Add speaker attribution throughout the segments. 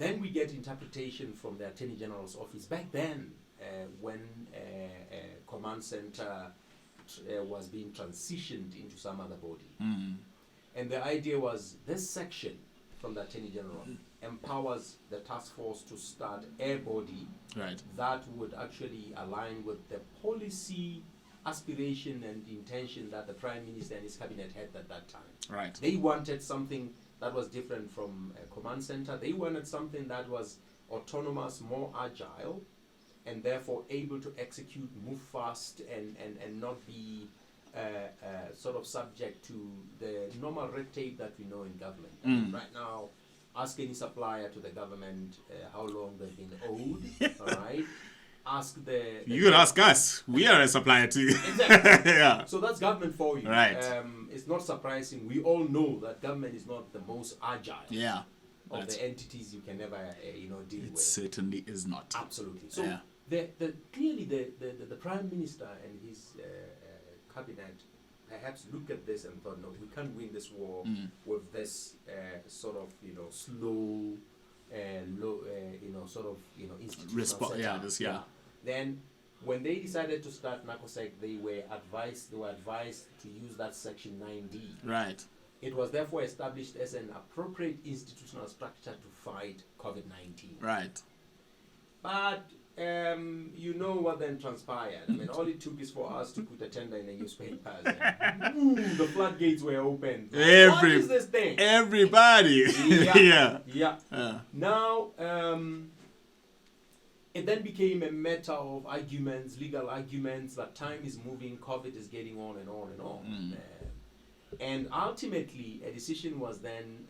Speaker 1: Then we get interpretation from the Attorney General's office. Back then, when command center was being transitioned into some other body. And the idea was this section from the Attorney General empowers the task force to start a body that would actually align with the policy, aspiration and intention that the Prime Minister and his cabinet had at that time.
Speaker 2: Right.
Speaker 1: They wanted something that was different from a command center. They wanted something that was autonomous, more agile, and therefore able to execute, move fast, and not be sort of subject to the normal red tape that we know in government. I mean, right now, ask any supplier to the government how long they've been owed, all right? Ask the
Speaker 2: you can ask us. We are a supplier too.
Speaker 1: Exactly.
Speaker 2: Yeah.
Speaker 1: So that's government for you.
Speaker 2: Right.
Speaker 1: It's not surprising. We all know that government is not the most agile
Speaker 2: Yeah.
Speaker 1: of the entities you can never deal
Speaker 2: It
Speaker 1: with.
Speaker 2: certainly is not.
Speaker 1: Absolutely. So
Speaker 2: Yeah.
Speaker 1: clearly the Prime Minister and his cabinet perhaps looked at this and thought, no, we can't win this war with this sort of slow, low, sort of institutional setup. Then when they decided to start NACOSEC, they were advised to use that section 9D.
Speaker 2: Right.
Speaker 1: It was therefore established as an appropriate institutional structure to fight COVID-19.
Speaker 2: Right.
Speaker 1: But you know what then transpired. I mean, all it took is for us to put a tender in the newspapers. And, boom, the floodgates were opened. What is this thing?
Speaker 2: Everybody.
Speaker 1: Yeah. Now, it then became a matter of arguments, legal arguments, that time is moving, COVID is getting on and on and on. And ultimately, a decision was then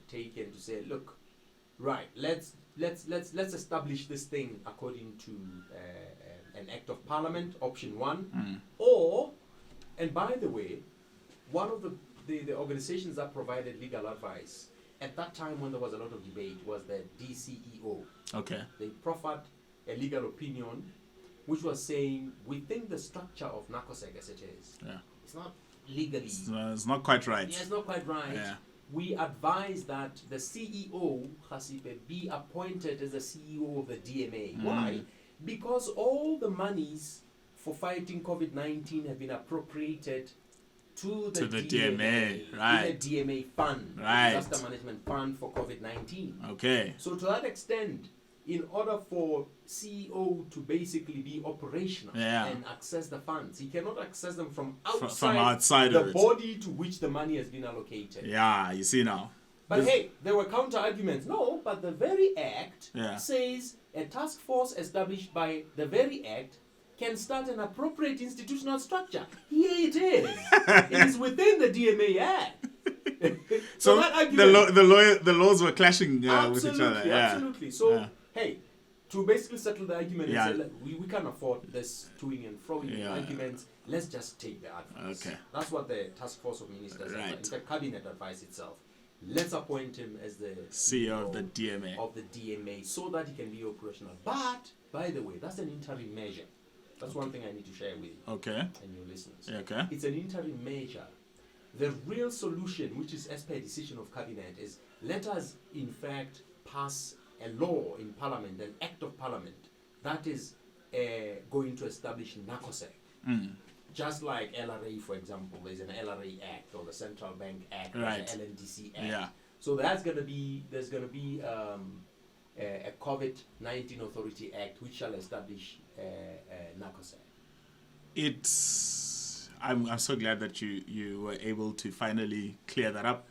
Speaker 1: taken to say, look, right, let's establish this thing according to an act of parliament, option 1, or, and by the way, one of the organizations that provided legal advice at that time when there was a lot of debate was the DCEO.
Speaker 2: Okay.
Speaker 1: They proffered a legal opinion which was saying, we think the structure of NACOSEC as it is, it's not legally.
Speaker 2: It's not quite right.
Speaker 1: Yeah, it's not quite right.
Speaker 2: Yeah.
Speaker 1: We advise that the CEO, Khasipe, be appointed as the CEO of the DMA. Why? Because all the monies for fighting COVID-19 have been appropriated to the DMA.
Speaker 2: Right.
Speaker 1: The DMA fund,
Speaker 2: Right.
Speaker 1: the disaster management fund for COVID-19.
Speaker 2: Okay.
Speaker 1: So to that extent, in order for CEO to basically be operational and access the funds, he cannot access them from outside the body to which the money has been allocated.
Speaker 2: Yeah, you see now.
Speaker 1: But hey, there were counter arguments. No, but the very act says a task force established by the very act can start an appropriate institutional structure. Here it is. It is within the DMA Act.
Speaker 2: So
Speaker 1: that argument,
Speaker 2: the laws were clashing with each other. Yeah.
Speaker 1: Absolutely. So hey, to basically settle the argument and say, look, we can't afford this toing and froing arguments. Let's just take the advice. Okay. That's what the task force of ministers, in fact, cabinet advice itself. Let's appoint him as the
Speaker 2: CEO of the DMA.
Speaker 1: So that he can be operational. But by the way, that's an interim measure. That's one thing I need to share with you.
Speaker 2: Okay.
Speaker 1: And your listeners.
Speaker 2: Okay.
Speaker 1: It's an interim measure. The real solution, which is as per decision of cabinet, is let us in fact pass a law in parliament, an act of parliament, that is going to establish NACOSEC. Just like LRA, for example, there's an LRA Act or the Central Bank Act, or the LNDC Act. Yeah. So there's going to be a COVID-19 Authority Act which shall establish NACOSEC.
Speaker 2: I'm so glad that you were able to finally clear that up.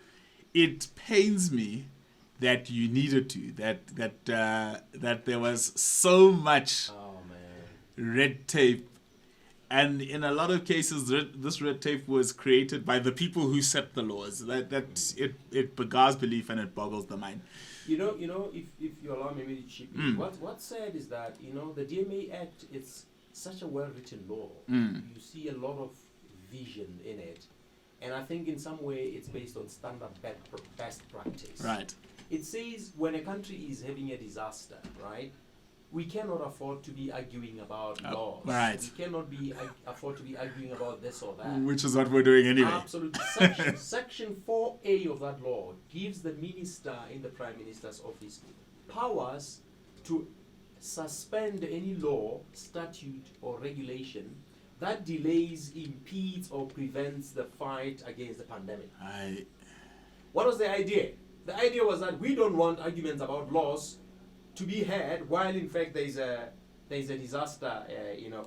Speaker 2: It pains me that you needed to, that there was so much red tape, and in a lot of cases this red tape was created by the people who set the laws. It beguiles belief and it boggles the mind.
Speaker 1: If you allow me to chip in, what's said is that the DMA Act, it's such a well-written law. You see a lot of vision in it, and I think in some way it's based on standard best practice.
Speaker 2: Right.
Speaker 1: It says when a country is having a disaster, right, we cannot afford to be arguing about laws.
Speaker 2: Right.
Speaker 1: We cannot be afford to be arguing about this or that.
Speaker 2: Which is what we're doing anyway.
Speaker 1: Absolutely. Section 4A of that law gives the minister in the Prime Minister's office powers to suspend any law, statute, or regulation that delays, impedes, or prevents the fight against the pandemic. What was the idea? The idea was that we don't want arguments about laws to be had while in fact there's a disaster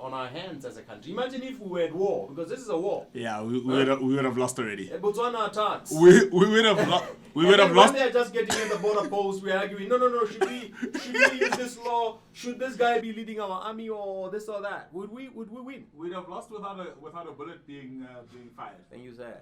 Speaker 1: on our hands as a country. Imagine if we were at war, because this is a war.
Speaker 2: Yeah, we would have lost already.
Speaker 1: Botswana attacks.
Speaker 2: We would have lost.
Speaker 1: When they're just getting at the border post, we're arguing, no, should we use this law? Should this guy be leading our army or this or that? Would we win?
Speaker 2: We'd have lost without a bullet being fired.
Speaker 1: Thank you, sir.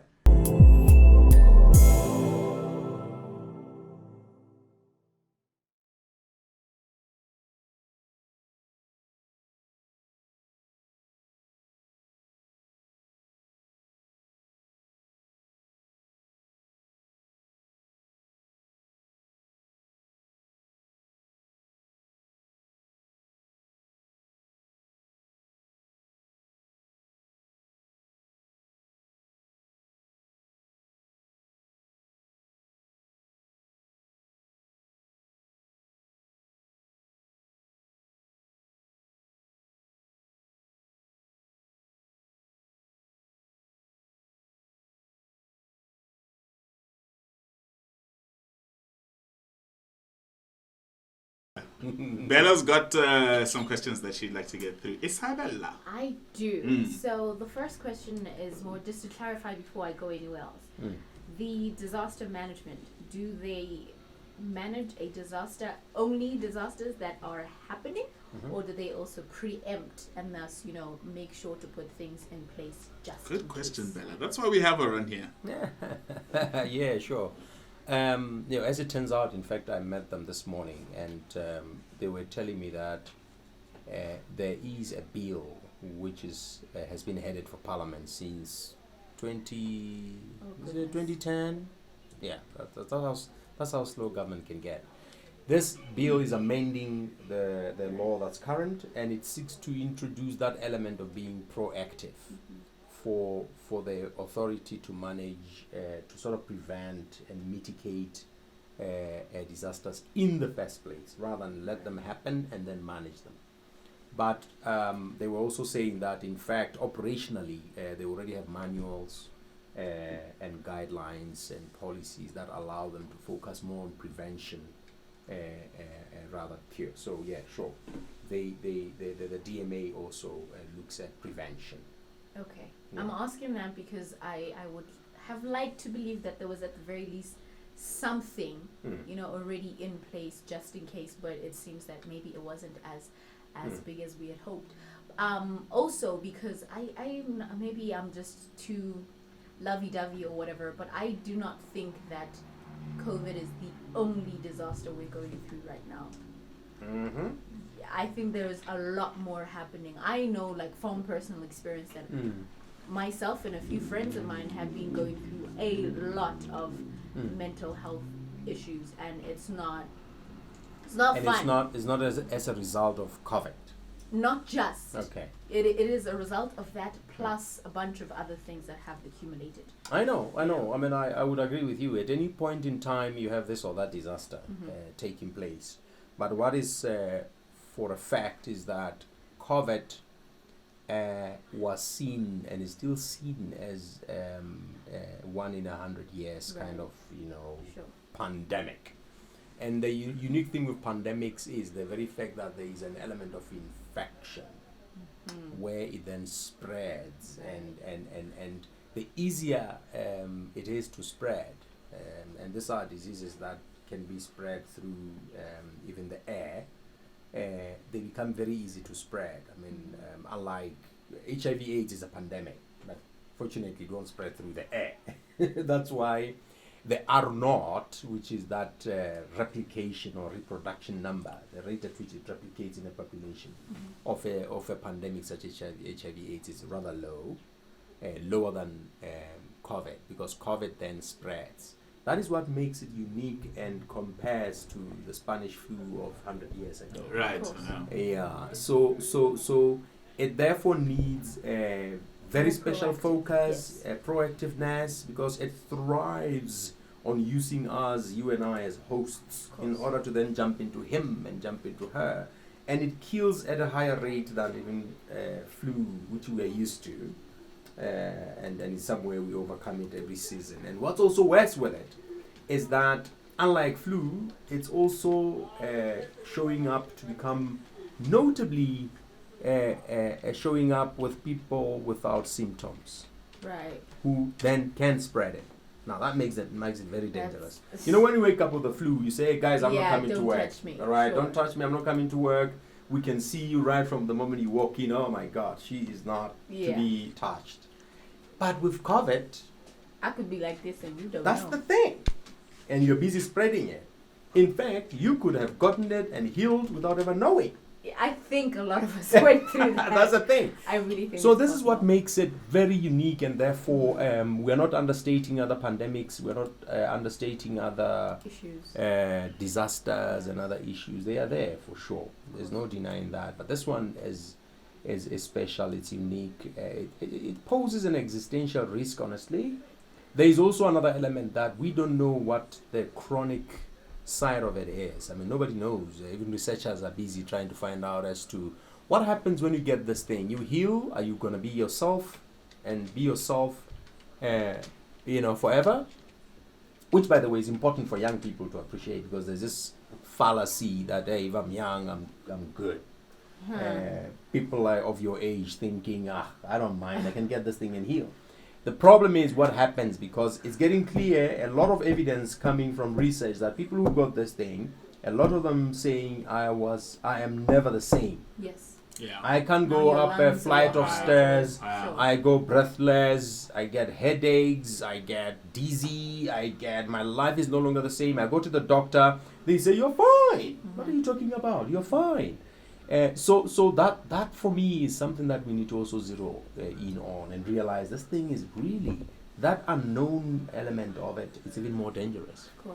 Speaker 2: Bella's got some questions that she'd like to get through. Isabella.
Speaker 3: I do. So the first question is more just to clarify before I go anywhere else. The disaster management, do they manage a disaster, only disasters that are happening, or do they also preempt and thus, make sure to put things in place just
Speaker 2: Good
Speaker 3: in
Speaker 2: question,
Speaker 3: case?
Speaker 2: Bella. That's why we have her on here.
Speaker 1: Yeah, sure. As it turns out, in fact, I met them this morning, and they were telling me that there is a bill which has been headed for Parliament since 2010. Yeah, that's how slow government can get. This bill is amending the law that's current, and it seeks to introduce that element of being proactive for the authority to manage, to sort of prevent and mitigate disasters in the first place, rather than let them happen and then manage them. But they were also saying that, in fact, operationally, they already have manuals and guidelines and policies that allow them to focus more on prevention rather pure. So yeah, sure. The DMA also looks at prevention.
Speaker 3: Okay.
Speaker 1: Yeah.
Speaker 3: I'm asking that because I would have liked to believe that there was at the very least something, already in place just in case, but it seems that maybe it wasn't as big as we had hoped. Also because maybe I'm just too lovey-dovey or whatever, but I do not think that COVID is the only disaster we're going through right now. I think there's a lot more happening. I know, like, from personal experience, that myself and a few friends of mine have been going through a lot of mental health issues, and it's not fun.
Speaker 1: It's not as a result of COVID.
Speaker 3: Not just.
Speaker 1: Okay.
Speaker 3: It is a result of that, plus a bunch of other things that have accumulated.
Speaker 1: I know. I mean, I would agree with you. At any point in time, you have this or that disaster taking place. But what is for a fact is that COVID was seen and is still seen as 1 in 100 years kind of, pandemic. And the unique thing with pandemics is the very fact that there is an element of infection where it then spreads, and the easier it is to spread, and these are diseases that can be spread through even the air, they become very easy to spread. I mean, unlike HIV/AIDS is a pandemic, but fortunately it won't spread through the air. That's why the R0, which is that replication or reproduction number, the rate at which it replicates in a population of a pandemic such as HIV/AIDS is rather low, lower than COVID, because COVID then spreads. That is what makes it unique and compares to the Spanish flu of 100 years ago.
Speaker 2: Right.
Speaker 3: Of course.
Speaker 2: Yeah.
Speaker 1: Yeah. So it therefore needs a very special
Speaker 3: Proactive,
Speaker 1: focus,
Speaker 3: yes.
Speaker 1: proactiveness, because it thrives on using us, you and I, as hosts
Speaker 3: Of
Speaker 1: in
Speaker 3: course.
Speaker 1: order to then jump into him and jump into her. And it kills at a higher rate than even flu, which we are used to. And in some way we overcome it every season. And what's also worse with it is that, unlike flu, it's also showing up to become notably showing up with people without symptoms,
Speaker 3: Right.
Speaker 1: who then can spread it. Now that makes it very dangerous.
Speaker 3: That's-
Speaker 1: You know, when you wake up with the flu, you say, hey, guys, I'm
Speaker 3: Yeah,
Speaker 1: not coming to
Speaker 3: don't
Speaker 1: work.
Speaker 3: touch me.
Speaker 1: All right,
Speaker 3: Sure.
Speaker 1: don't touch me. I'm not coming to work. We can see you right from the moment you walk in. Oh my God, she is not to
Speaker 3: Yeah.
Speaker 1: be touched. But with COVID,
Speaker 3: I could be like this and you don't
Speaker 1: that's
Speaker 3: know.
Speaker 1: the thing. And you're busy spreading it. In fact, you could have gotten it and healed without ever knowing.
Speaker 3: I think a lot of us went through that.
Speaker 1: That's the thing.
Speaker 3: I really think
Speaker 1: So
Speaker 3: it's
Speaker 1: this is what
Speaker 3: possible.
Speaker 1: makes it very unique, and therefore we're not understating other pandemics. We're not understating other
Speaker 3: issues.
Speaker 1: disasters and other issues. They are there for sure. There's no denying that. But this one is special. It's unique. It poses an existential risk. Honestly, there is also another element that we don't know what the chronic side of it is. I mean, nobody knows. Even researchers are busy trying to find out as to what happens when you get this thing. You heal. Are you gonna be yourself and be yourself, forever? Which, by the way, is important for young people to appreciate, because there's this fallacy that, hey, if I'm young, I'm good. People of your age thinking, I don't mind, I can get this thing and heal. The problem is what happens, because it's getting clear, a lot of evidence coming from research that people who got this thing, a lot of them saying, I am never the same.
Speaker 3: Yes.
Speaker 2: Yeah.
Speaker 1: I can't
Speaker 3: Now
Speaker 1: go
Speaker 3: your
Speaker 1: up a
Speaker 3: lungs
Speaker 1: flight
Speaker 3: are
Speaker 1: of
Speaker 3: hard.
Speaker 1: stairs.
Speaker 2: Wow.
Speaker 1: I go breathless, I get headaches, I get dizzy, my life is no longer the same. I go to the doctor, they say, you're fine. What are you talking about? You're fine. So that for me is something that we need to also zero in on and realize this thing is really, that unknown element of it is even more dangerous.
Speaker 3: Of course.